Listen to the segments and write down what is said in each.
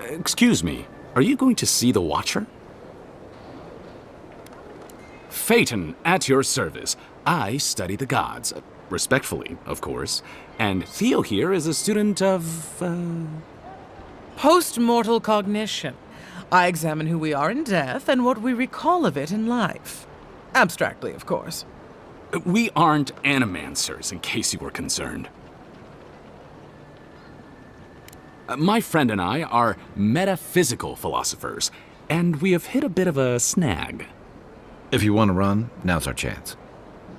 Excuse me, are you going to see the Watcher? Phaeton, at your service. I study the gods. Respectfully, of course. And Theo here is a student of, Post-mortal cognition. I examine who we are in death and what we recall of it in life. Abstractly, of course. We aren't animancers, in case you were concerned. My friend and I are metaphysical philosophers, and we have hit a bit of a snag. If you want to run, now's our chance.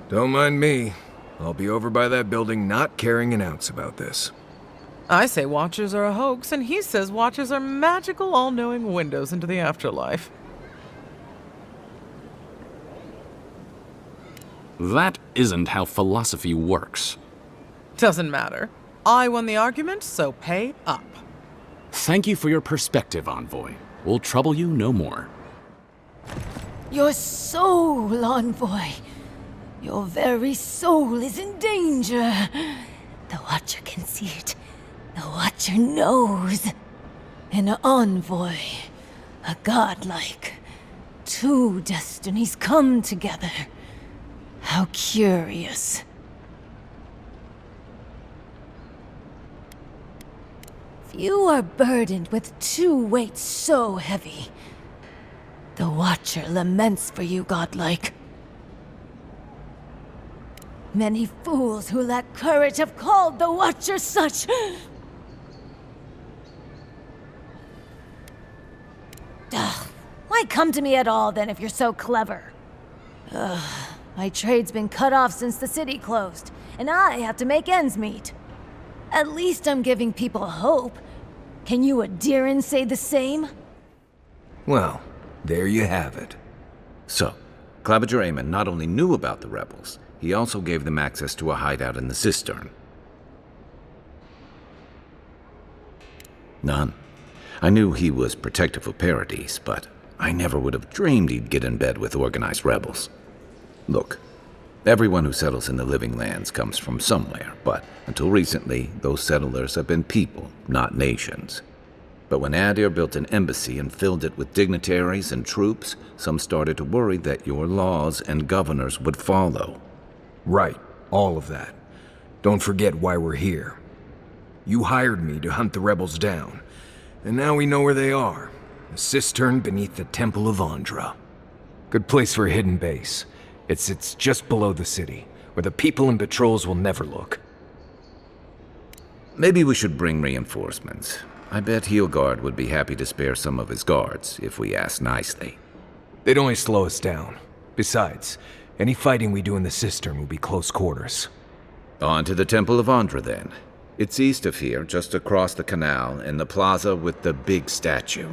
Don't mind me. I'll be over by that building not caring an ounce about this. I say Watchers are a hoax, and he says Watchers are magical, all-knowing windows into the afterlife. That isn't how philosophy works. Doesn't matter. I won the argument, so pay up. Thank you for your perspective, Envoy. We'll trouble you no more. Your soul, Envoy. Your very soul is in danger. The Watcher can see it. The Watcher knows. An envoy. A godlike. Two destinies come together. How curious. Few are burdened with two weights so heavy. The Watcher laments for you, godlike. Many fools who lack courage have called the Watcher such. Ugh, why come to me at all, then, if you're so clever? My trade's been cut off since the city closed, and I have to make ends meet. At least I'm giving people hope. Can you Adiran say the same? Well, there you have it. So, Claviger Amon not only knew about the rebels, he also gave them access to a hideout in the cistern. None. I knew he was protective of Paradise, but I never would have dreamed he'd get in bed with organized rebels. Look, everyone who settles in the Living Lands comes from somewhere, but until recently, those settlers have been people, not nations. But when Adir built an embassy and filled it with dignitaries and troops, some started to worry that your laws and governors would follow. Right, all of that. Don't forget why we're here. You hired me to hunt the rebels down, and now we know where they are. A cistern beneath the Temple of Andra. Good place for a hidden base. It sits just below the city, where the people and patrols will never look. Maybe we should bring reinforcements. I bet Heelguard would be happy to spare some of his guards, if we ask nicely. They'd only slow us down. Besides, any fighting we do in the cistern will be close quarters. On to the Temple of Andra, then. It's east of here, just across the canal, in the plaza with the big statue.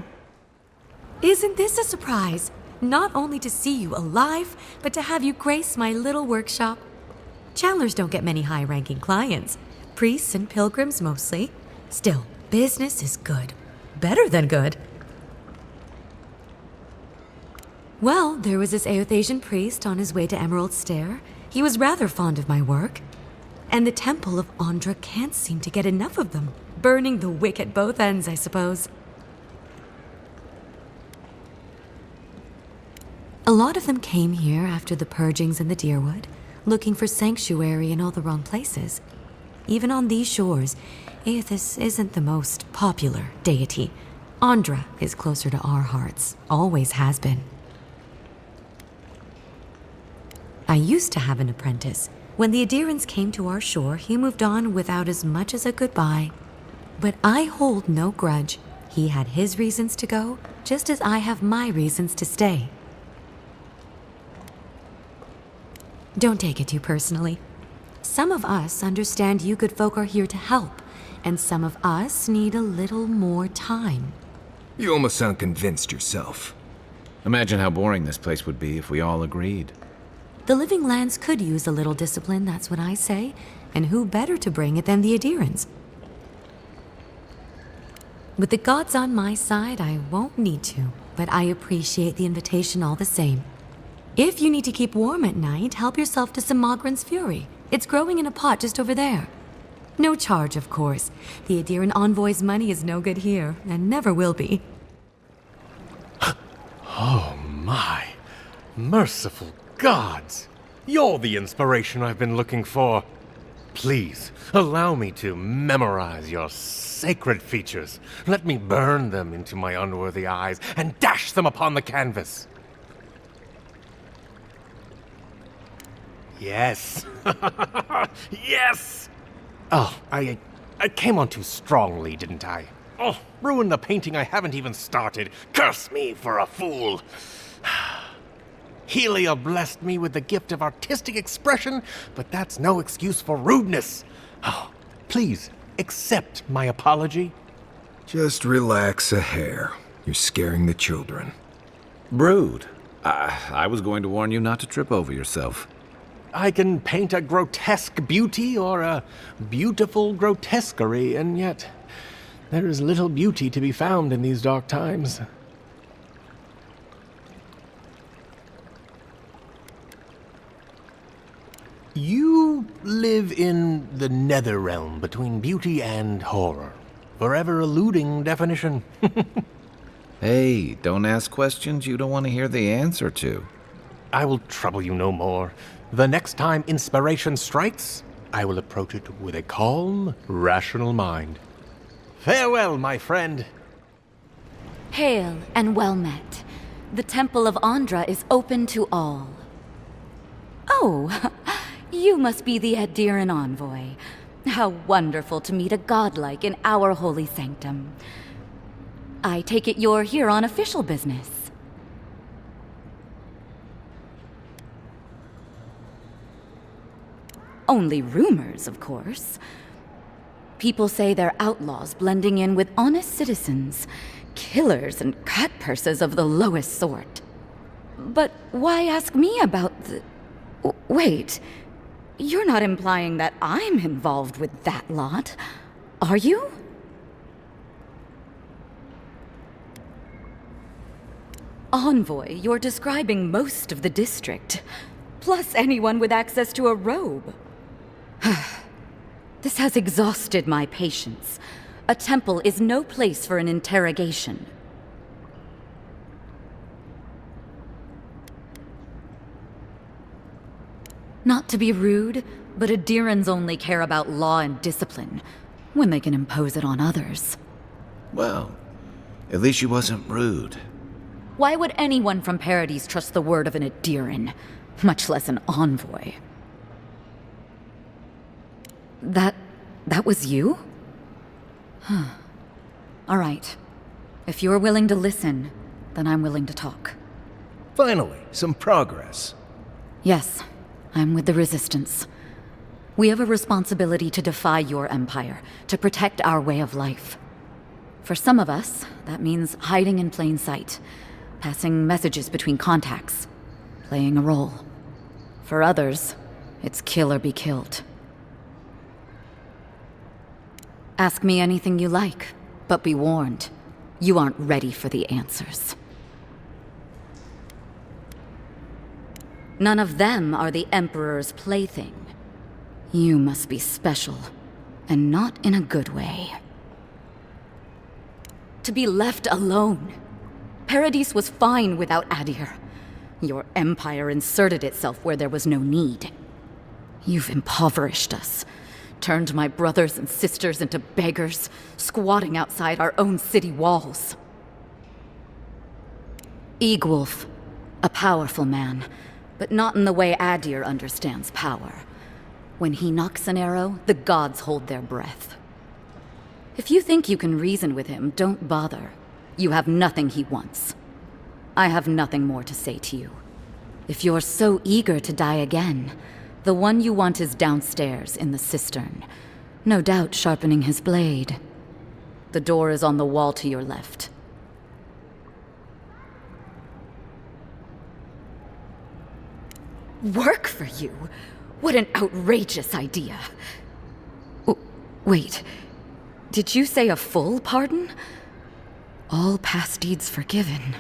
Isn't this a surprise? Not only to see you alive, but to have you grace my little workshop. Chandlers don't get many high-ranking clients. Priests and pilgrims mostly. Still, business is good. Better than good. Well, there was this Aothasian priest on his way to Emerald Stair. He was rather fond of my work. And the Temple of Andra can't seem to get enough of them. Burning the wick at both ends, I suppose. A lot of them came here after the purgings in the Deerwood, looking for sanctuary in all the wrong places. Even on these shores, Aethys isn't the most popular deity. Andra is closer to our hearts, always has been. I used to have an apprentice. When the Adirans came to our shore, he moved on without as much as a goodbye. But I hold no grudge. He had his reasons to go, just as I have my reasons to stay. Don't take it too personally. Some of us understand you good folk are here to help, and some of us need a little more time. You almost sound convinced yourself. Imagine how boring this place would be if we all agreed. The Living Lands could use a little discipline, that's what I say. And who better to bring it than the Adirans? With the gods on my side, I won't need to, but I appreciate the invitation all the same. If you need to keep warm at night, help yourself to some Mogren's Fury. It's growing in a pot just over there. No charge, of course. The Adiran Envoy's money is no good here, and never will be. Oh my. Merciful gods! You're the inspiration I've been looking for. Please, allow me to memorize your sacred features. Let me burn them into my unworthy eyes and dash them upon the canvas. Yes. Yes! Oh, I came on too strongly, didn't I? Oh, ruined the painting I haven't even started. Curse me for a fool. Helia blessed me with the gift of artistic expression, but that's no excuse for rudeness. Oh, please, accept my apology. Just relax a hair. You're scaring the children. Brood. I was going to warn you not to trip over yourself. I can paint a grotesque beauty or a beautiful grotesquerie, and yet there is little beauty to be found in these dark times. You live in the nether realm between beauty and horror, forever eluding definition. Hey, don't ask questions you don't want to hear the answer to. I will trouble you no more. The next time inspiration strikes, I will approach it with a calm, rational mind. Farewell, my friend. Hail and well met. The Temple of Andra is open to all. Oh, you must be the Adiran Envoy. How wonderful to meet a godlike in our holy sanctum. I take it you're here on official business. Only rumors, of course. People say they're outlaws blending in with honest citizens, killers and cut purses of the lowest sort. But why ask me about the... Wait, you're not implying that I'm involved with that lot, are you? Envoy, you're describing most of the district, plus anyone with access to a robe. This has exhausted my patience. A temple is no place for an interrogation. Not to be rude, but Adirans only care about law and discipline, when they can impose it on others. Well, at least she wasn't rude. Why would anyone from Paradise trust the word of an Adiran, much less an envoy? That was you? Huh. All right. If you're willing to listen, then I'm willing to talk. Finally, some progress. Yes, I'm with the Resistance. We have a responsibility to defy your empire, to protect our way of life. For some of us, that means hiding in plain sight, passing messages between contacts, playing a role. For others, it's kill or be killed. Ask me anything you like, but be warned, you aren't ready for the answers. None of them are the Emperor's plaything. You must be special, and not in a good way. To be left alone. Paradise was fine without Adir. Your empire inserted itself where there was no need. You've impoverished us, turned my brothers and sisters into beggars, squatting outside our own city walls. Eagwolf, a powerful man, but not in the way Adir understands power. When he knocks an arrow, the gods hold their breath. If you think you can reason with him, don't bother. You have nothing he wants. I have nothing more to say to you. If you're so eager to die again, the one you want is downstairs in the cistern, no doubt sharpening his blade. The door is on the wall to your left. Work for you? What an outrageous idea. Wait, did you say a full pardon? All past deeds forgiven.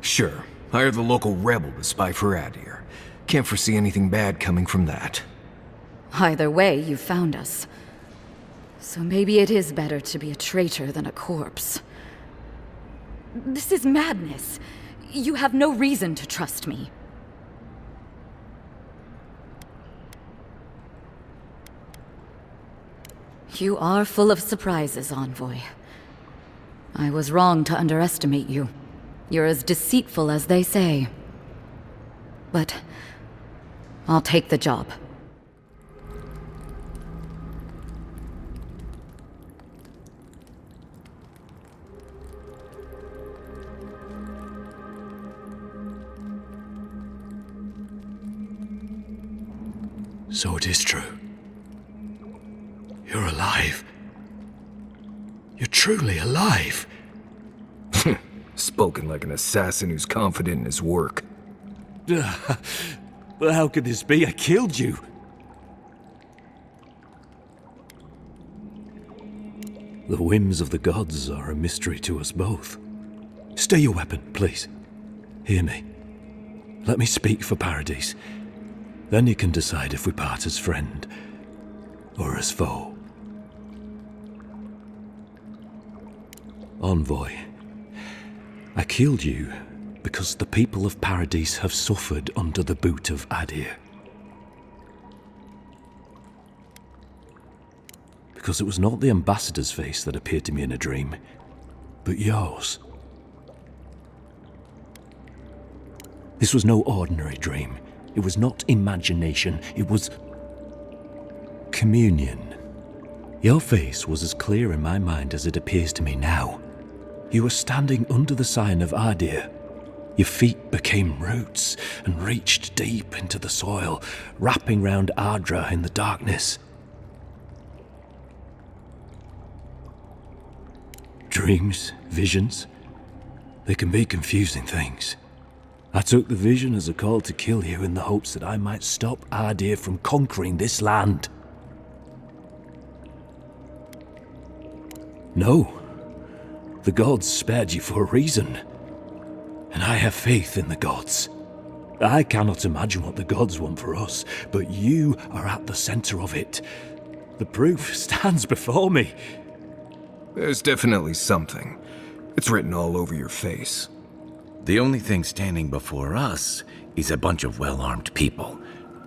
Sure, hire the local rebel to spy for Adir. Can't foresee anything bad coming from that. Either way, you found us. So maybe it is better to be a traitor than a corpse. This is madness. You have no reason to trust me. You are full of surprises, Envoy. I was wrong to underestimate you. You're as deceitful as they say. But I'll take the job. So it is true. You're alive. You're truly alive. Spoken like an assassin who's confident in his work. But how could this be? I killed you. The whims of the gods are a mystery to us both. Stay your weapon, please. Hear me. Let me speak for Paradise. Then you can decide if we part as friend or as foe. Envoy, I killed you because the people of Paradise have suffered under the boot of Adir. Because it was not the ambassador's face that appeared to me in a dream, but yours. This was no ordinary dream. It was not imagination. It was communion. Your face was as clear in my mind as it appears to me now. You were standing under the sign of Adir. Your feet became roots and reached deep into the soil, wrapping round Ardra in the darkness. Dreams, visions, they can be confusing things. I took the vision as a call to kill you in the hopes that I might stop Adir from conquering this land. No. The gods spared you for a reason. And I have faith in the gods. I cannot imagine what the gods want for us, but you are at the center of it. The proof stands before me. There's definitely something. It's written all over your face. The only thing standing before us is a bunch of well-armed people.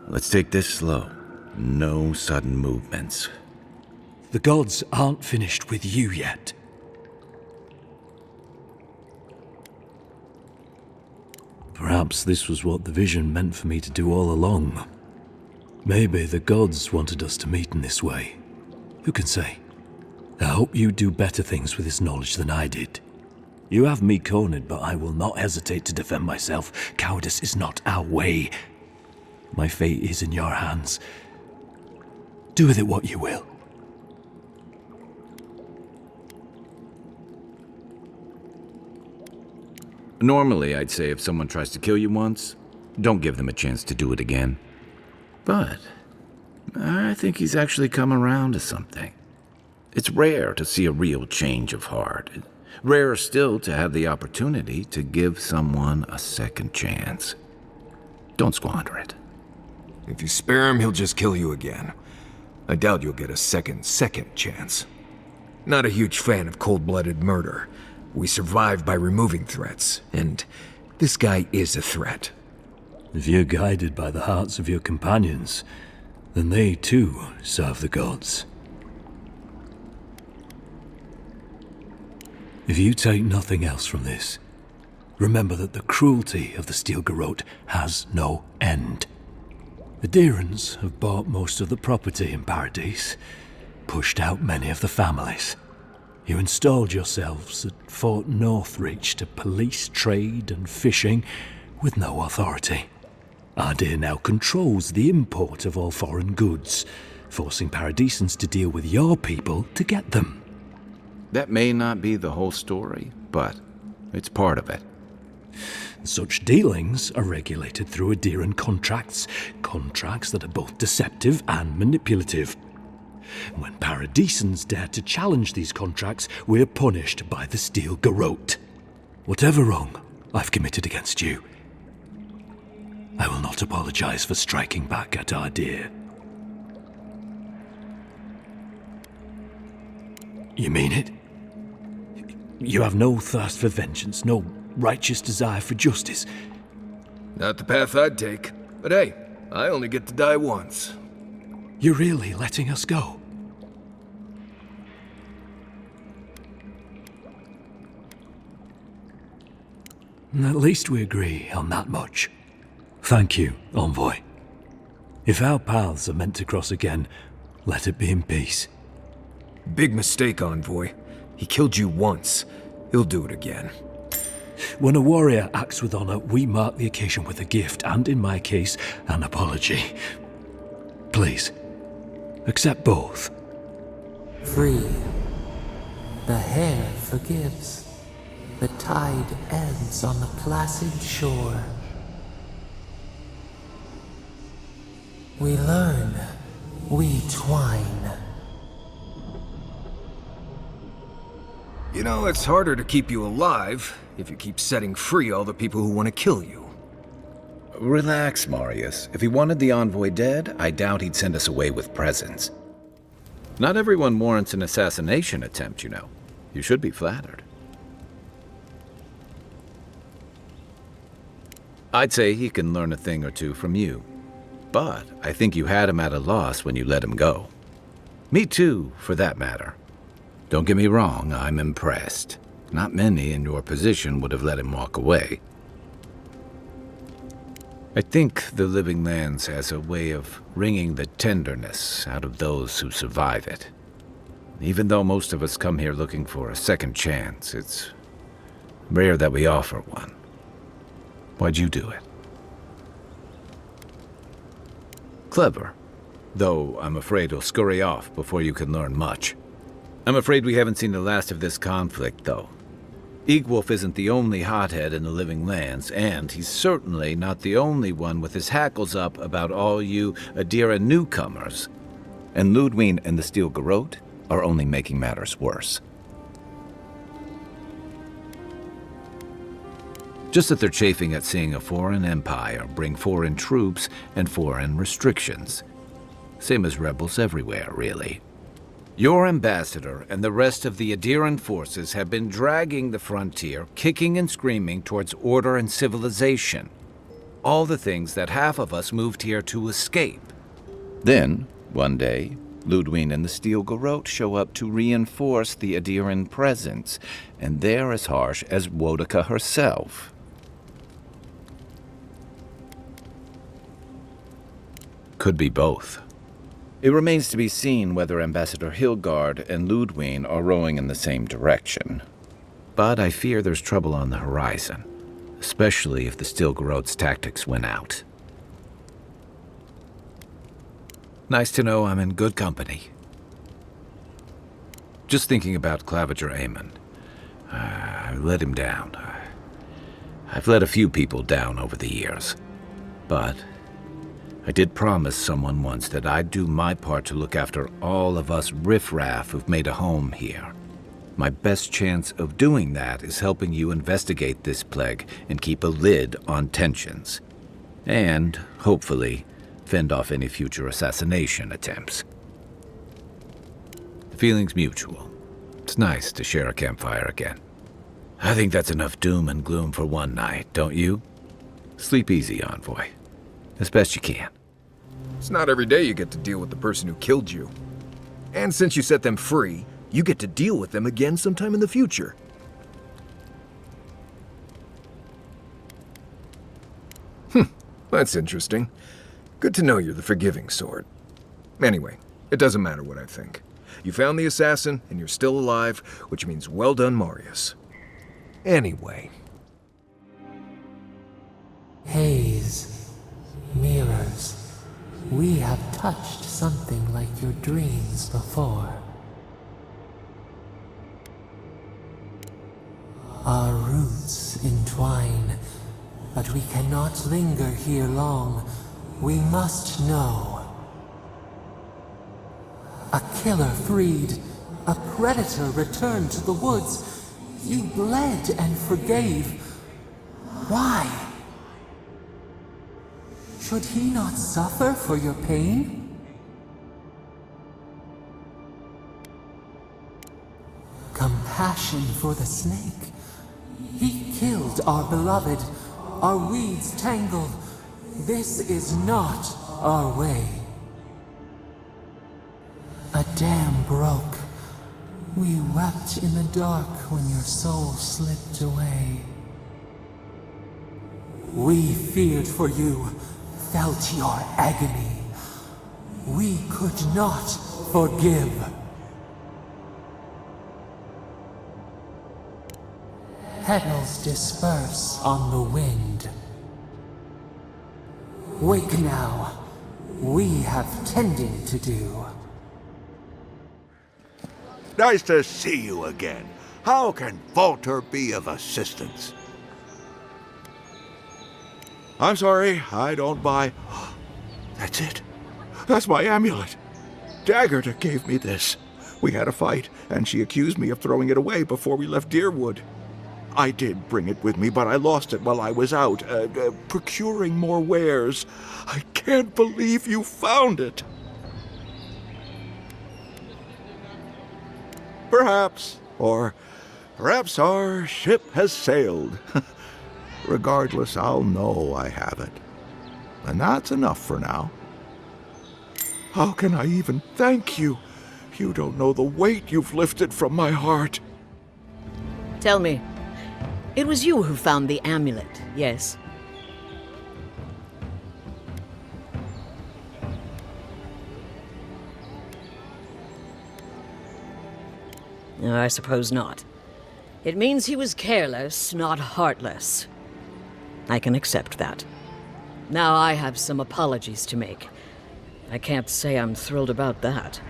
Let's take this slow. No sudden movements. The gods aren't finished with you yet. Perhaps this was what the vision meant for me to do all along. Maybe the gods wanted us to meet in this way. Who can say? I hope you do better things with this knowledge than I did. You have me cornered, but I will not hesitate to defend myself. Cowardice is not our way. My fate is in your hands. Do with it what you will. Normally, I'd say if someone tries to kill you once, don't give them a chance to do it again. But I think he's actually come around to something. It's rare to see a real change of heart. Rarer still to have the opportunity to give someone a second chance. Don't squander it. If you spare him, he'll just kill you again. I doubt you'll get a second chance. Not a huge fan of cold-blooded murder. We survive by removing threats, and this guy is a threat. If you're guided by the hearts of your companions, then they too serve the gods. If you take nothing else from this, remember that the cruelty of the Steel Garrote has no end. The Deerans have bought most of the property in Paradise, pushed out many of the families. You installed yourselves at Fort Northreach to police trade and fishing with no authority. Adir now controls the import of all foreign goods, forcing Paradisans to deal with your people to get them. That may not be the whole story, but it's part of it. Such dealings are regulated through Adiran contracts that are both deceptive and manipulative. When Paradisans dare to challenge these contracts, we're punished by the Steel Garrote. Whatever wrong I've committed against you, I will not apologize for striking back at Adir. You mean it? You have no thirst for vengeance, no righteous desire for justice. Not the path I'd take. But hey, I only get to die once. You're really letting us go? At least we agree on that much. Thank you, Envoy. If our paths are meant to cross again, let it be in peace. Big mistake, Envoy. He killed you once. He'll do it again. When a warrior acts with honor, we mark the occasion with a gift, and in my case, an apology. Please, accept both. Free. The hair forgives. The tide ebbs on the placid shore. We learn. We twine. You know, it's harder to keep you alive if you keep setting free all the people who want to kill you. Relax, Marius. If he wanted the envoy dead, I doubt he'd send us away with presents. Not everyone warrants an assassination attempt, you know. You should be flattered. I'd say he can learn a thing or two from you. But I think you had him at a loss when you let him go. Me too, for that matter. Don't get me wrong, I'm impressed. Not many in your position would have let him walk away. I think the Living Lands has a way of wringing the tenderness out of those who survive it. Even though most of us come here looking for a second chance, it's rare that we offer one. Why'd you do it? Clever. Though I'm afraid he'll scurry off before you can learn much. I'm afraid we haven't seen the last of this conflict, though. Eagwolf isn't the only hothead in the Living Lands, and he's certainly not the only one with his hackles up about all you Adira newcomers. And Ludwig and the Steel Garrote are only making matters worse. Just that they're chafing at seeing a foreign empire bring foreign troops and foreign restrictions. Same as rebels everywhere, really. Your ambassador and the rest of the Adiran forces have been dragging the frontier, kicking and screaming towards order and civilization. All the things that half of us moved here to escape. Then, one day, Ludwig and the Steel Garrote show up to reinforce the Adiran presence, and they're as harsh as Wodaka herself. Could be both. It remains to be seen whether Ambassador Hilgard and Ludwig are rowing in the same direction. But I fear there's trouble on the horizon, especially if the Steel Garrote's tactics win out. Nice to know I'm in good company. Just thinking about Claviger Amon. I let him down. I've let a few people down over the years, but I did promise someone once that I'd do my part to look after all of us riffraff who've made a home here. My best chance of doing that is helping you investigate this plague and keep a lid on tensions. And, hopefully, fend off any future assassination attempts. The feeling's mutual. It's nice to share a campfire again. I think that's enough doom and gloom for one night, don't you? Sleep easy, Envoy. As best you can. It's not every day you get to deal with the person who killed you. And since you set them free, you get to deal with them again sometime in the future. That's interesting. Good to know you're the forgiving sort. Anyway, it doesn't matter what I think. You found the assassin, and you're still alive, which means well done, Marius. Anyway. Haze, mirrors, we have touched something like your dreams before. Our roots entwine, but we cannot linger here long. We must know. A killer freed, a predator returned to the woods. You bled and forgave. Why? Should he not suffer for your pain? passion for the snake. He killed our beloved. Our weeds tangled. This is not our way. A dam broke. We wept in the dark when your soul slipped away. We feared for you, felt your agony. We could not forgive. Petals disperse on the wind. Wake now. We have tending to do. Nice to see you again. How can Walter be of assistance? I'm sorry, I don't buy... That's it. That's my amulet. Daggerta gave me this. We had a fight, and she accused me of throwing it away before we left Deerwood. I did bring it with me, but I lost it while I was out, procuring more wares. I can't believe you found it. Perhaps, or perhaps our ship has sailed. Regardless, I'll know I have it. And that's enough for now. How can I even thank you? You don't know the weight you've lifted from my heart. Tell me, it was you who found the amulet, yes? I suppose not. It means he was careless, not heartless. I can accept that. Now I have some apologies to make. I can't say I'm thrilled about that.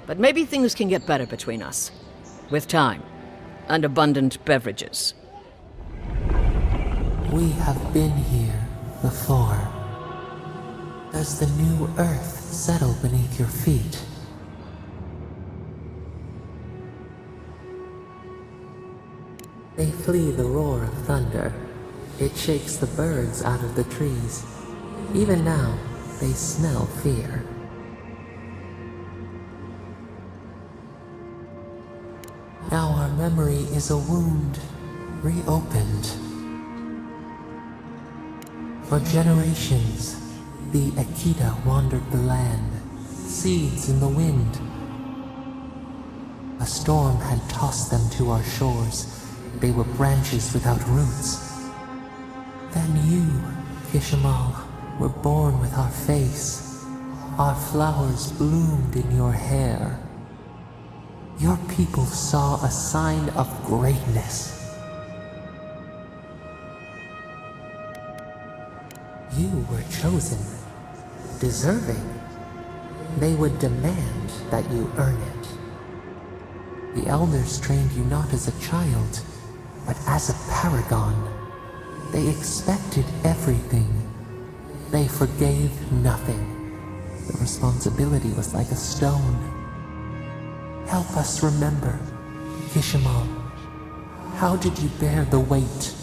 But maybe things can get better between us. With time. And abundant beverages. We have been here before. Does the new earth settle beneath your feet? They flee the roar of thunder. It shakes the birds out of the trees. Even now, they smell fear. Now our memory is a wound, reopened. For generations, the Akita wandered the land, seeds in the wind. A storm had tossed them to our shores. They were branches without roots. Then you, Kishimal, were born with our face. Our flowers bloomed in your hair. Your people saw a sign of greatness. You were chosen, deserving. They would demand that you earn it. The elders trained you not as a child, but as a paragon. They expected everything. They forgave nothing. The responsibility was like a stone. Help us remember, Kishimal. How did you bear the weight?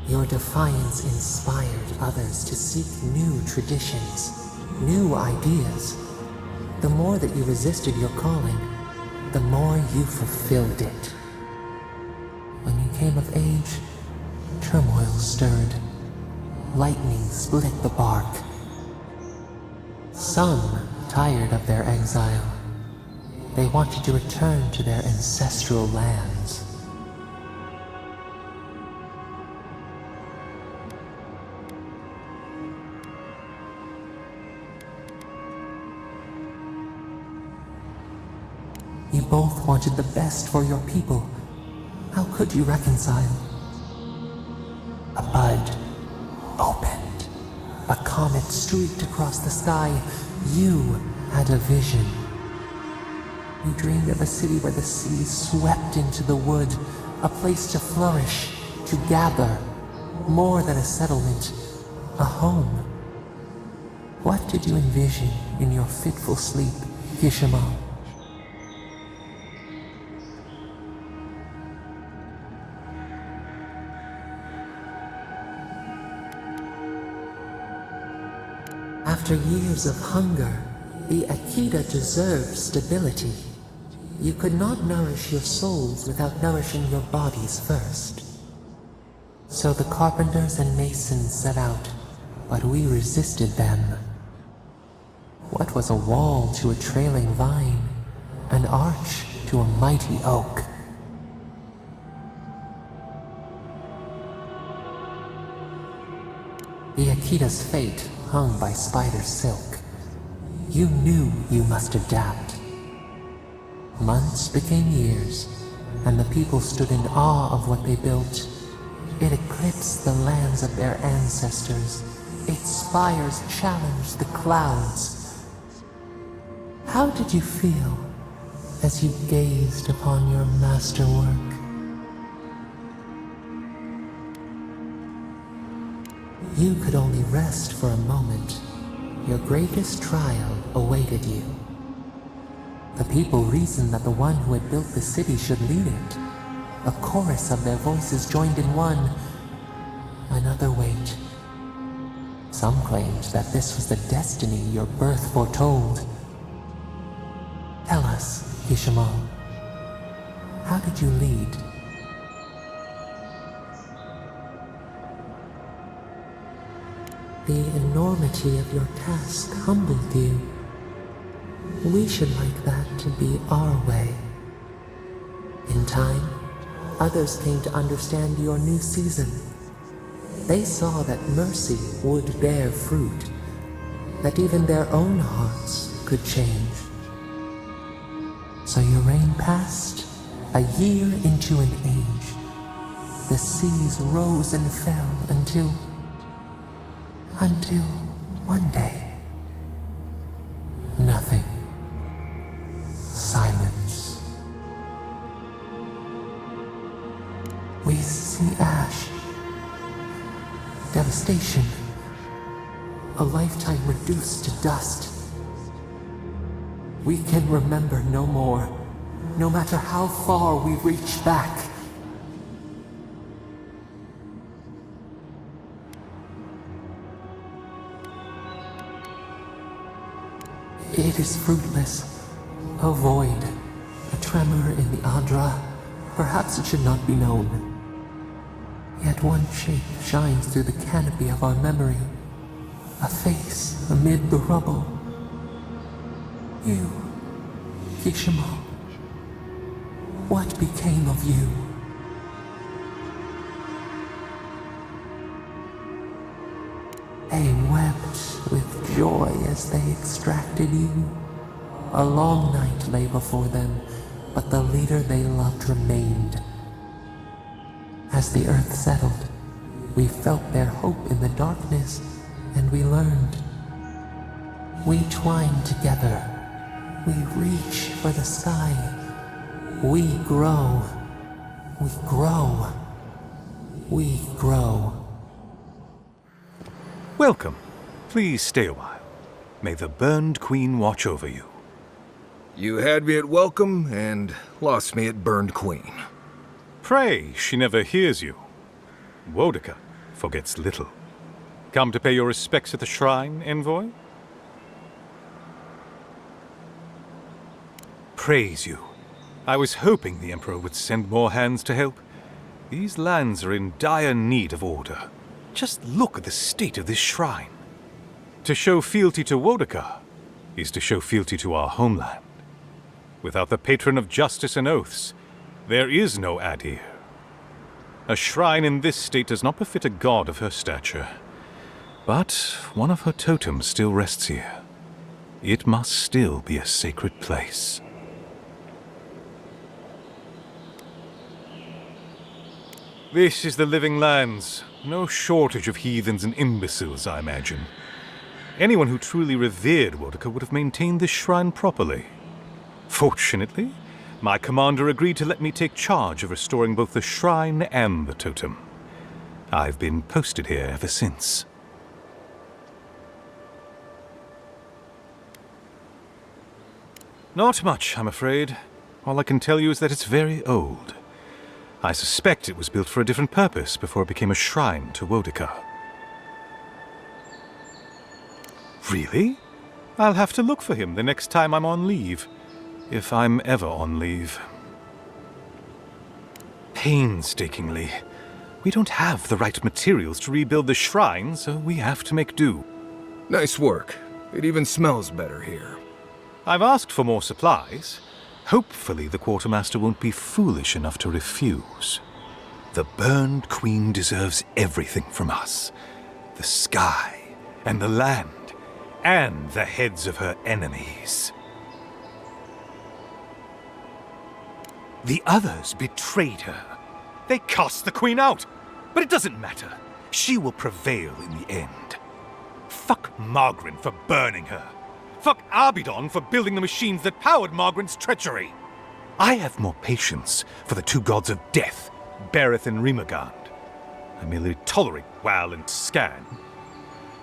Your defiance inspired others to seek new traditions, new ideas. The more that you resisted your calling, the more you fulfilled it. When you came of age, turmoil stirred. Lightning split the bark. Some tired of their exile. They wanted to return to their ancestral lands. You both wanted the best for your people. How could you reconcile? A bud opened. A comet streaked across the sky. You had a vision. You dreamed of a city where the sea swept into the wood, a place to flourish, to gather, more than a settlement, a home. What did you envision in your fitful sleep, Kishimal? After years of hunger, the Akita deserved stability. You could not nourish your souls without nourishing your bodies first. So the carpenters and masons set out, but we resisted them. What was a wall to a trailing vine, an arch to a mighty oak? The Akita's fate hung by spider silk. You knew you must adapt. Months became years, and the people stood in awe of what they built. It eclipsed the lands of their ancestors. Its spires challenged the clouds. How did you feel as you gazed upon your masterwork? You could only rest for a moment. Your greatest trial awaited you. The people reasoned that the one who had built the city should lead it. A chorus of their voices joined in one. Another wait. Some claimed that this was the destiny your birth foretold. Tell us, Kishimal, how did you lead? The enormity of your task humbled you. We should like that to be our way. In time, others came to understand your new season. They saw that mercy would bear fruit, that even their own hearts could change. So your reign passed, a year into an age. The seas rose and fell until one day, nothing. Silence. We see ash, devastation, a lifetime reduced to dust. We can remember no more, no matter how far we reach back. It is fruitless. A void, a tremor in the Adra. Perhaps it should not be known. Yet one shape shines through the canopy of our memory. A face amid the rubble. You, Kishimal. What became of you? They wept with joy as they extracted you. A long night lay before them, but the leader they loved remained. As the earth settled, we felt their hope in the darkness, and we learned. We twine together. We reach for the sky. We grow. We grow. We grow. Welcome. Please stay a while. May the Burned Queen watch over you. You had me at welcome and lost me at Burned Queen. Pray, she never hears you. Wodaka forgets little. Come to pay your respects at the shrine, envoy? Praise you. I was hoping the Emperor would send more hands to help. These lands are in dire need of order. Just look at the state of this shrine. To show fealty to Wodaka is to show fealty to our homeland. Without the patron of justice and oaths, there is no Adir. A shrine in this state does not befit a god of her stature. But one of her totems still rests here. It must still be a sacred place. This is the Living Lands. No shortage of heathens and imbeciles, I imagine. Anyone who truly revered Wodaka would have maintained this shrine properly. Fortunately, my commander agreed to let me take charge of restoring both the shrine and the totem. I've been posted here ever since. Not much, I'm afraid. All I can tell you is that it's very old. I suspect it was built for a different purpose before it became a shrine to Wodaka. Really? I'll have to look for him the next time I'm on leave. If I'm ever on leave. Painstakingly. We don't have the right materials to rebuild the shrine, so we have to make do. Nice work. It even smells better here. I've asked for more supplies. Hopefully the quartermaster won't be foolish enough to refuse. The Burned Queen deserves everything from us. The sky, and the land, and the heads of her enemies. The others betrayed her. They cast the Queen out. But it doesn't matter. She will prevail in the end. Fuck Margaret for burning her. Fuck Abidon for building the machines that powered Margaret's treachery. I have more patience for the two gods of death, Berith and Rimagand. I merely tolerate Wal and Scan.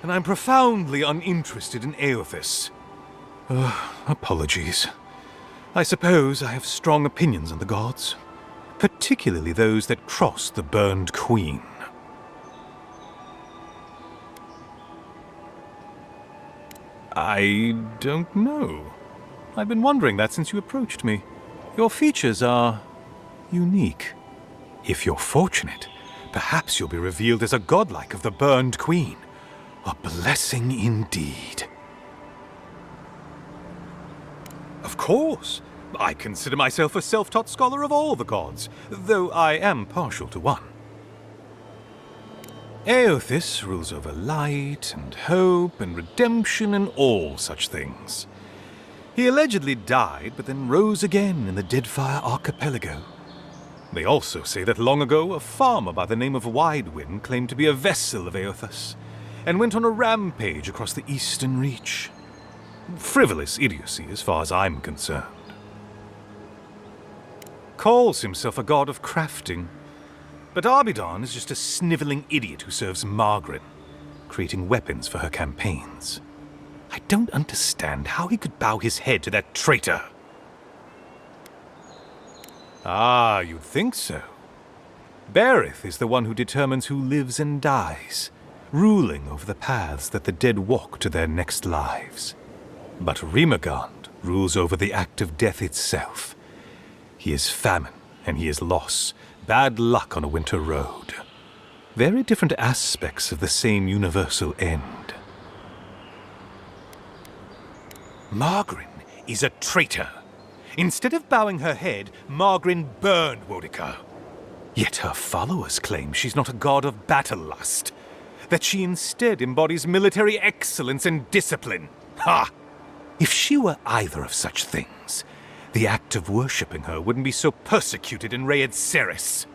And I'm profoundly uninterested in Aothis. Apologies. I suppose I have strong opinions on the gods, particularly those that cross the Burned Queen. I don't know. I've been wondering that since you approached me. Your features are unique. If you're fortunate, perhaps you'll be revealed as a godlike of the Burned Queen. A blessing indeed. Of course. I consider myself a self-taught scholar of all the gods, though I am partial to one. Aothis rules over light and hope and redemption and all such things. He allegedly died, but then rose again in the Deadfire Archipelago. They also say that long ago, a farmer by the name of Widewind claimed to be a vessel of Aothis, and went on a rampage across the Eastern Reach. Frivolous idiocy as far as I'm concerned. Calls himself a god of crafting, but Abidon is just a sniveling idiot who serves Margaret, creating weapons for her campaigns. I don't understand how he could bow his head to that traitor. Ah, you'd think so. Berith is the one who determines who lives and dies, ruling over the paths that the dead walk to their next lives. But Rimagand rules over the act of death itself. He is famine, and he is loss, bad luck on a winter road. Very different aspects of the same universal end. Margaret is a traitor. Instead of bowing her head, Margaret burned Wodica. Yet her followers claim she's not a god of battle lust, that she instead embodies military excellence and discipline. Ha! If she were either of such things, the act of worshipping her wouldn't be so persecuted in Rayed Ceres.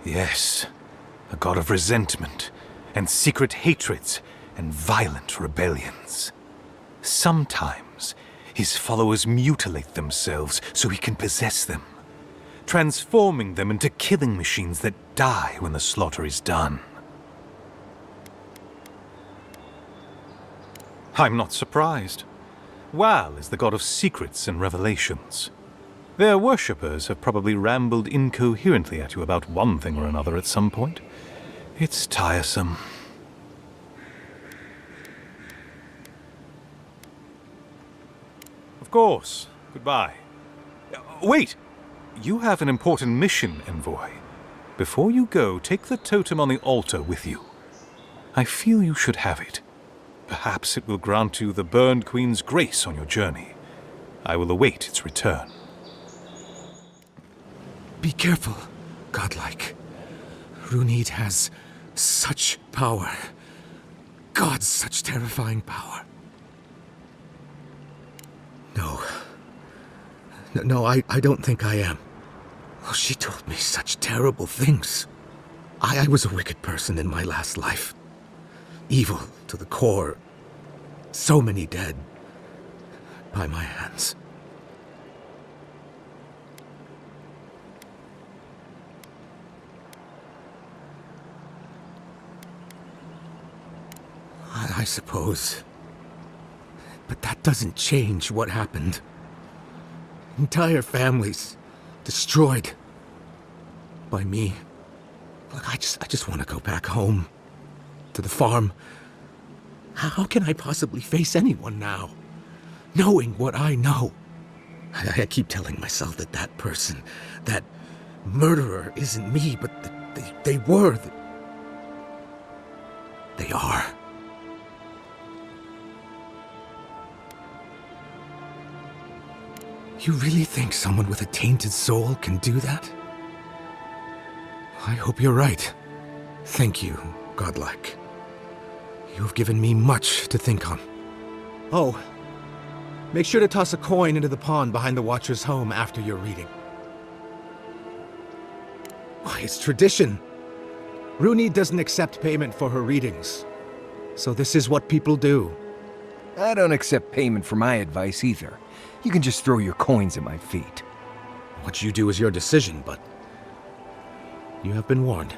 Yes, a god of resentment, and secret hatreds, and violent rebellions. Sometimes, his followers mutilate themselves so he can possess them, transforming them into killing machines that die when the slaughter is done. I'm not surprised. Wal is the god of secrets and revelations. Their worshippers have probably rambled incoherently at you about one thing or another at some point. It's tiresome. Of course. Goodbye. Wait! You have an important mission, Envoy. Before you go, take the totem on the altar with you. I feel you should have it. Perhaps it will grant you the Burned Queen's grace on your journey. I will await its return. Be careful, godlike. Runid has such power. God, such terrifying power. No, I don't think I am. Oh, she told me such terrible things. I was a wicked person in my last life. Evil to the core. So many dead by my hands. I suppose. But that doesn't change what happened. Entire families destroyed by me. Look, I just want to go back home. to the farm. How can I possibly face anyone now, knowing what I know? I keep telling myself that that person, that murderer isn't me, but they were. They are. You really think someone with a tainted soul can do that? I hope you're right. Thank you, Godlike. You've given me much to think on. Oh, make sure to toss a coin into the pond behind the Watcher's home after your reading. Why, it's tradition. Rooney doesn't accept payment for her readings. So this is what people do. I don't accept payment for my advice either. You can just throw your coins at my feet. What you do is your decision, but you have been warned.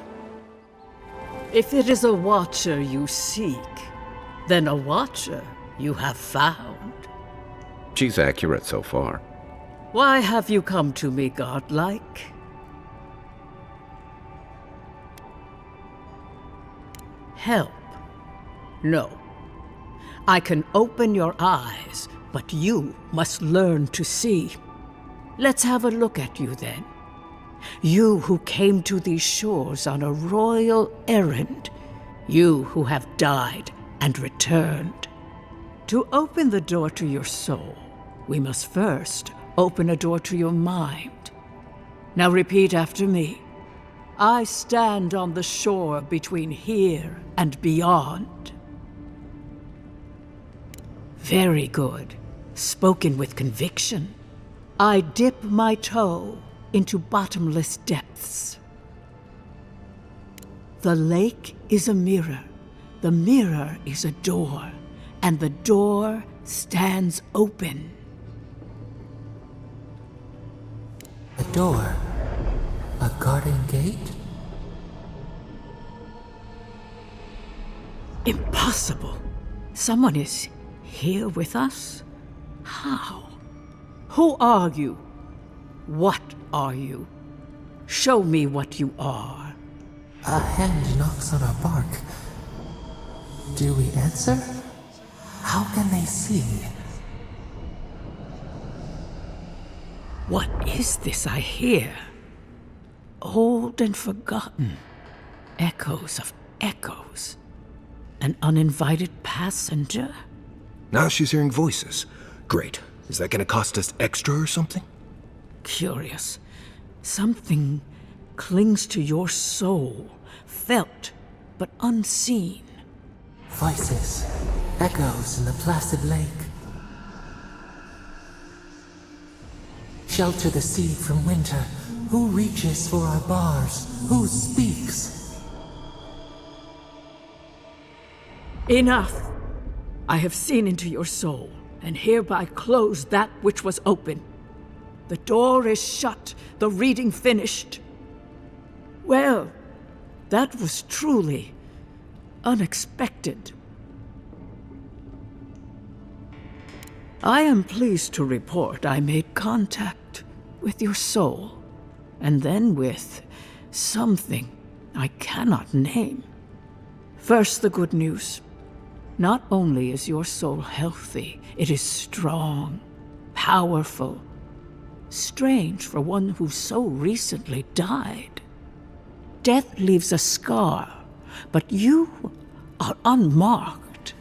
If it is a watcher you seek, then a watcher you have found. She's accurate so far. Why have you come to me, godlike? Help? No. I can open your eyes, but you must learn to see. Let's have a look at you then. You who came to these shores on a royal errand. You who have died and returned. To open the door to your soul, we must first open a door to your mind. Now repeat after me. I stand on the shore between here and beyond. Very good. Spoken with conviction. I dip my toe into bottomless depths. The lake is a mirror. The mirror is a door. And the door stands open. A door? A garden gate? Impossible. Someone is here with us? How? Who are you? What are you? Show me what you are. A hand knocks on our bark. Do we answer? How can they see? What is this I hear? Old and forgotten. Echoes of echoes. An uninvited passenger? Now she's hearing voices. Great. Is that gonna cost us extra or something? Curious. Something clings to your soul, felt but unseen. Voices, echoes in the placid lake. Shelter the seed from winter. Who reaches for our bars? Who speaks? Enough! I have seen into your soul, and hereby close that which was open. The door is shut, the reading finished. Well, that was truly unexpected. I am pleased to report I made contact with your soul, and then with something I cannot name. First, the good news. Not only is your soul healthy, it is strong, powerful. Strange for one who so recently died. Death leaves a scar, but you are unmarked.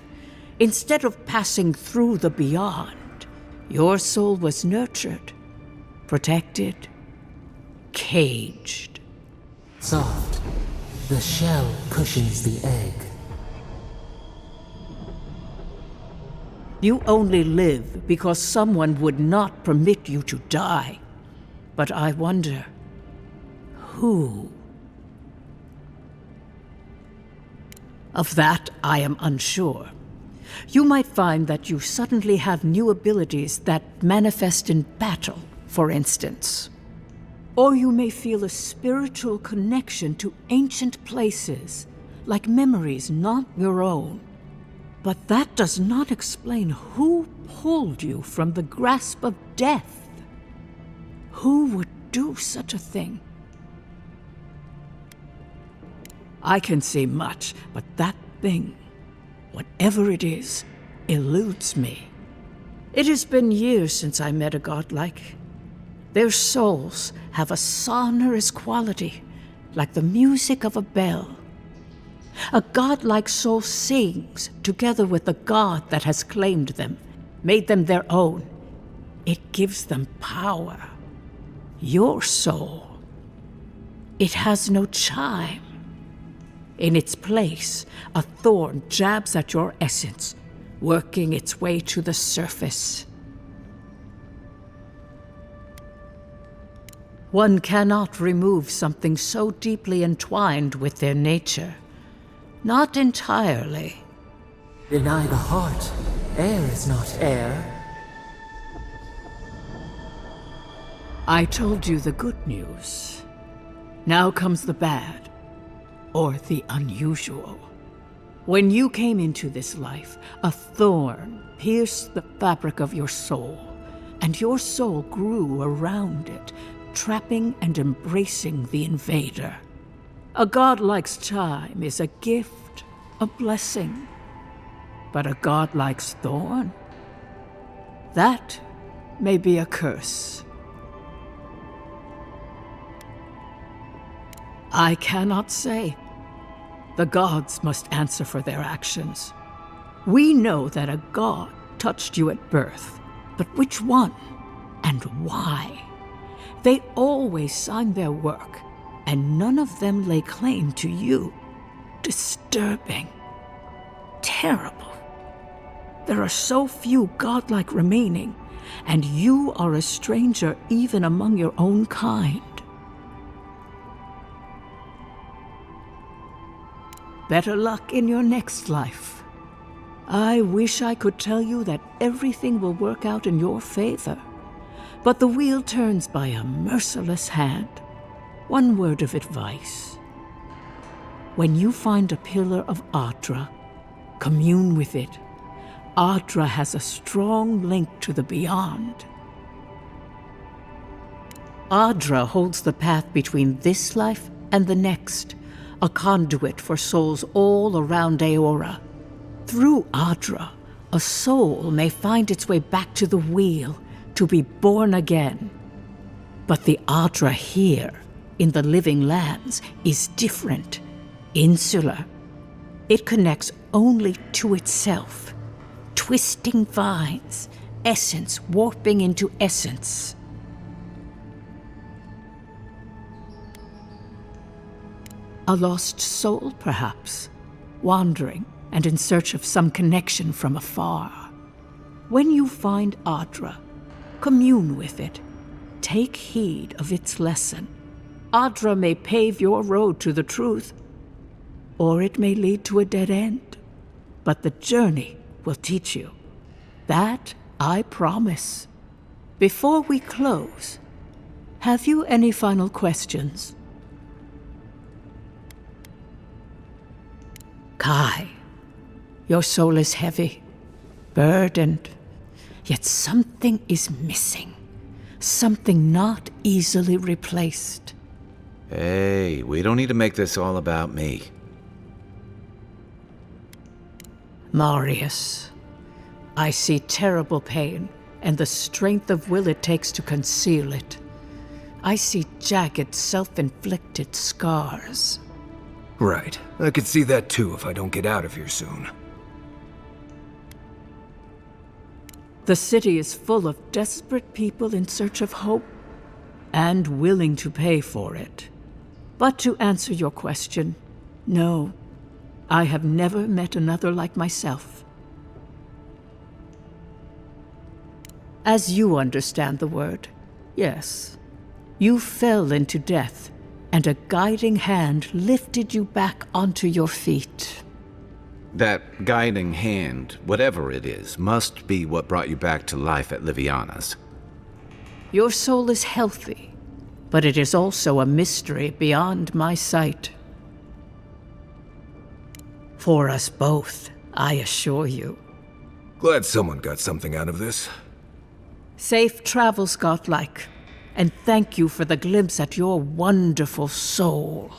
Instead of passing through the beyond, your soul was nurtured, protected, caged. Soft. The shell cushions the egg. You only live because someone would not permit you to die. But I wonder, who? Of that, I am unsure. You might find that you suddenly have new abilities that manifest in battle, for instance. Or you may feel a spiritual connection to ancient places, like memories not your own. But that does not explain who pulled you from the grasp of death. Who would do such a thing? I can say much, but that thing, whatever it is, eludes me. It has been years since I met a godlike. Their souls have a sonorous quality, like the music of a bell. A godlike soul sings together with the god that has claimed them, made them their own. It gives them power. Your soul, it has no chime. In its place, a thorn jabs at your essence, working its way to the surface. One cannot remove something so deeply entwined with their nature. Not entirely. Deny the heart. Air is not air. I told you the good news. Now comes the bad, or the unusual. When you came into this life, a thorn pierced the fabric of your soul, and your soul grew around it, trapping and embracing the invader. A godlike's chime is a gift, a blessing. But a godlike's thorn? That may be a curse. I cannot say. The gods must answer for their actions. We know that a god touched you at birth, but which one and why? They always sign their work, and none of them lay claim to you. Disturbing. Terrible. There are so few godlike remaining, and you are a stranger even among your own kind. Better luck in your next life. I wish I could tell you that everything will work out in your favor, but the wheel turns by a merciless hand. One word of advice. When you find a pillar of Adra, commune with it. Adra has a strong link to the beyond. Adra holds the path between this life and the next, a conduit for souls all around Aora. Through Adra, a soul may find its way back to the wheel to be born again. But the Adra here, in the living lands, is different, insular. It connects only to itself, twisting vines, essence warping into essence. A lost soul, perhaps, wandering and in search of some connection from afar. When you find Adra, commune with it. Take heed of its lesson. Adra may pave your road to the truth, or it may lead to a dead end. But the journey will teach you. That I promise. Before we close, have you any final questions? Kai, your soul is heavy, burdened, yet something is missing. Something not easily replaced. Hey, we don't need to make this all about me. Marius, I see terrible pain and the strength of will it takes to conceal it. I see jagged, self-inflicted scars. Right. I could see that too if I don't get out of here soon. The city is full of desperate people in search of hope and willing to pay for it. But to answer your question, no, I have never met another like myself. As you understand the word, yes, you fell into death, and a guiding hand lifted you back onto your feet. That guiding hand, whatever it is, must be what brought you back to life at Liviana's. Your soul is healthy, but it is also a mystery beyond my sight. For us both, I assure you. Glad someone got something out of this. Safe travels, godlike, and thank you for the glimpse at your wonderful soul.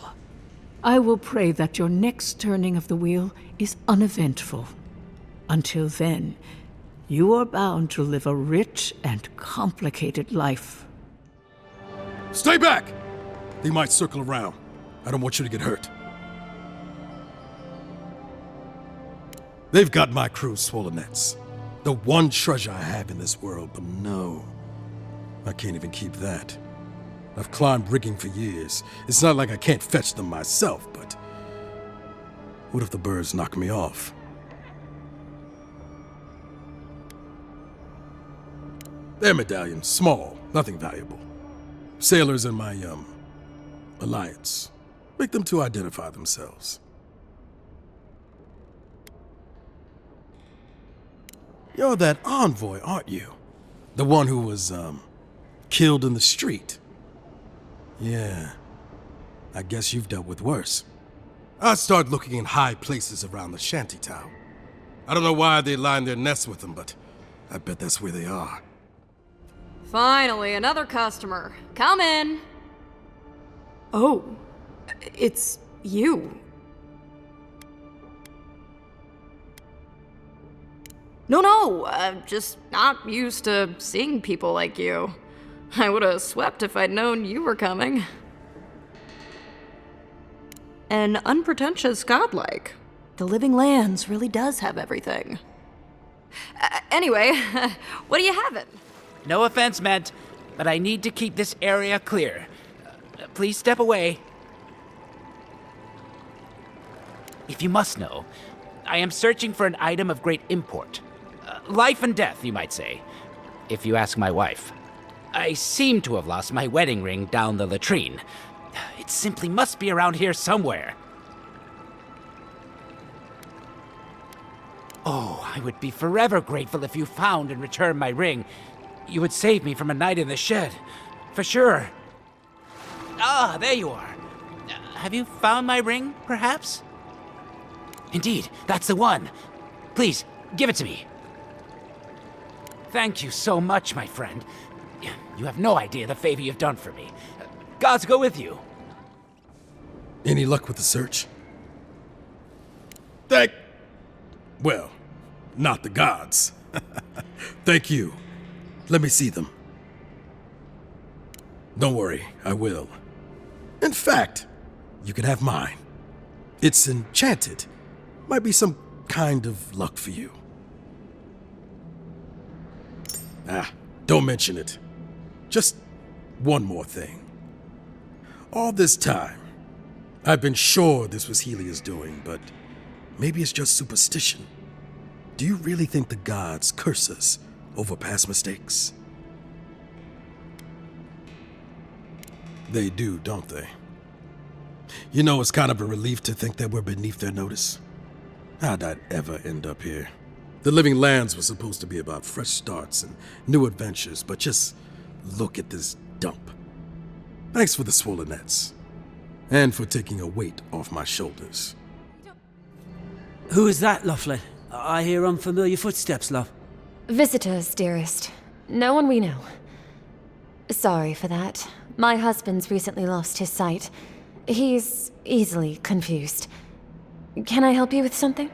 I will pray that your next turning of the wheel is uneventful. Until then, you are bound to live a rich and complicated life. Stay back! They might circle around. I don't want you to get hurt. They've got my crew's swollen nets. The one treasure I have in this world, but no. I can't even keep that. I've climbed rigging for years. It's not like I can't fetch them myself, but what if the birds knock me off? Their medallion, small, nothing valuable. Sailors in my, alliance. Make them to identify themselves. You're that envoy, aren't you? The one who was, killed in the street. Yeah. I guess you've dealt with worse. I start looking in high places around the shantytown. I don't know why they line their nests with them, but I bet that's where they are. Finally, another customer. Come in. Oh, it's you. No, I'm just not used to seeing people like you. I would have swept if I'd known you were coming. An unpretentious godlike. The Living Lands really does have everything. Anyway, what are you having? No offense meant, but I need to keep this area clear. Please step away. If you must know, I am searching for an item of great import. Life and death, you might say, if you ask my wife. I seem to have lost my wedding ring down the latrine. It simply must be around here somewhere. Oh, I would be forever grateful if you found and returned my ring. You would save me from a night in the shed, for sure. Ah, there you are. Have you found my ring, perhaps? Indeed, that's the one. Please, give it to me. Thank you so much, my friend. You have no idea the favor you've done for me. Gods go with you. Any luck with the search? Well, not the gods. Thank you. Let me see them. Don't worry, I will. In fact, you can have mine. It's enchanted. Might be some kind of luck for you. Don't mention it. Just one more thing. All this time, I've been sure this was Helia's doing, but maybe it's just superstition. Do you really think the gods curse us over past mistakes? They do, don't they? You know, it's kind of a relief to think that we're beneath their notice. How'd I ever end up here? The Living Lands was supposed to be about fresh starts and new adventures, but just look at this dump. Thanks for the swollen nets. And for taking a weight off my shoulders. Who is that, Lovely? I hear unfamiliar footsteps, love. Visitors, dearest. No one we know. Sorry for that. My husband's recently lost his sight. He's easily confused. Can I help you with something?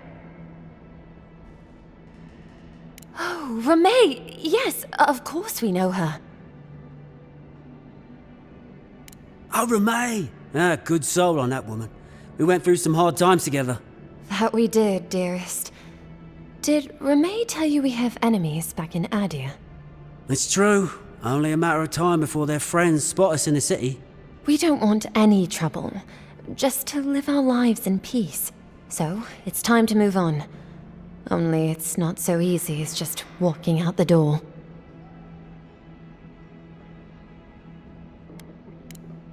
Oh, Ramay! Yes, of course we know her. Oh, Ramay! Good soul on that woman. We went through some hard times together. That we did, dearest. Did Ramay tell you we have enemies back in Adir? It's true. Only a matter of time before their friends spot us in the city. We don't want any trouble. Just to live our lives in peace. So, it's time to move on. Only it's not so easy as just walking out the door.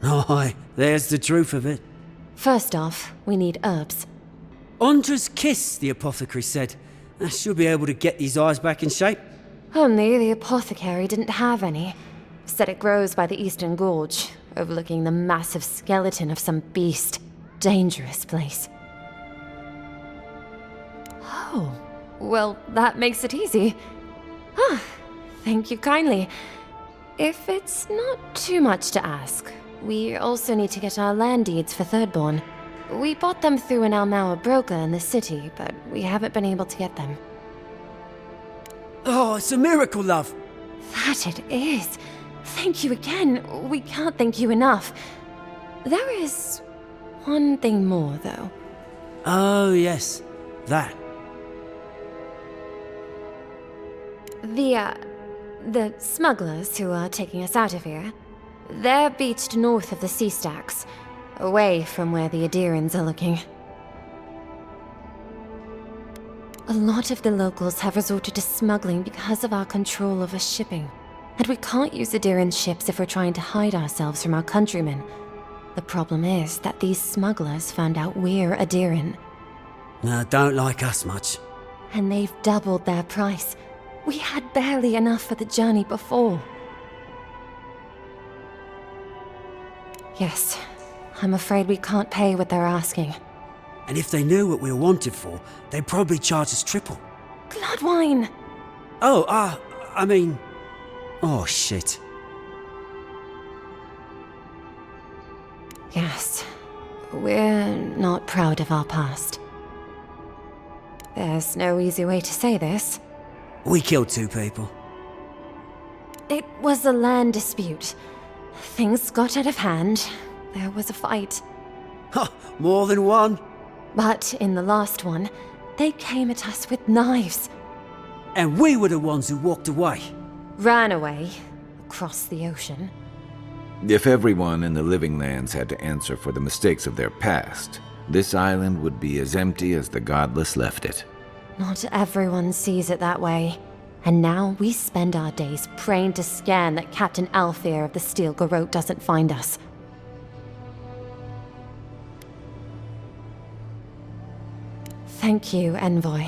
Aye, there's the truth of it. First off, we need herbs. Andra's kiss, the apothecary said. She'll be able to get these eyes back in shape. Only the apothecary didn't have any. Said it grows by the Eastern Gorge, overlooking the massive skeleton of some beast. Dangerous place. Oh, well, that makes it easy. Ah, thank you kindly. If it's not too much to ask, we also need to get our land deeds for Thirdborn. We bought them through an Almauer broker in the city, but we haven't been able to get them. Oh, it's a miracle, love. That it is. Thank you again. We can't thank you enough. There is one thing more, though. Oh, yes. That. The smugglers who are taking us out of here, they're beached north of the sea stacks, away from where the Adirans are looking. A lot of the locals have resorted to smuggling because of our control over shipping. And we can't use Adiran ships if we're trying to hide ourselves from our countrymen. The problem is that these smugglers found out we're Adiran. No, don't like us much. And they've doubled their price. We had barely enough for the journey before. Yes, I'm afraid we can't pay what they're asking. And if they knew what we were wanted for, they'd probably charge us triple. Bloodwine! Oh, I mean... Oh, shit. Yes, we're not proud of our past. There's no easy way to say this. We killed 2 people. It was a land dispute. Things got out of hand. There was a fight. Huh, more than one? But in the last one, they came at us with knives. And we were the ones who walked away. Ran away, across the ocean. If everyone in the Living Lands had to answer for the mistakes of their past, this island would be as empty as the godless left it. Not everyone sees it that way. And now we spend our days praying to Scan that Captain Alfear of the Steel Garrote doesn't find us. Thank you, Envoy.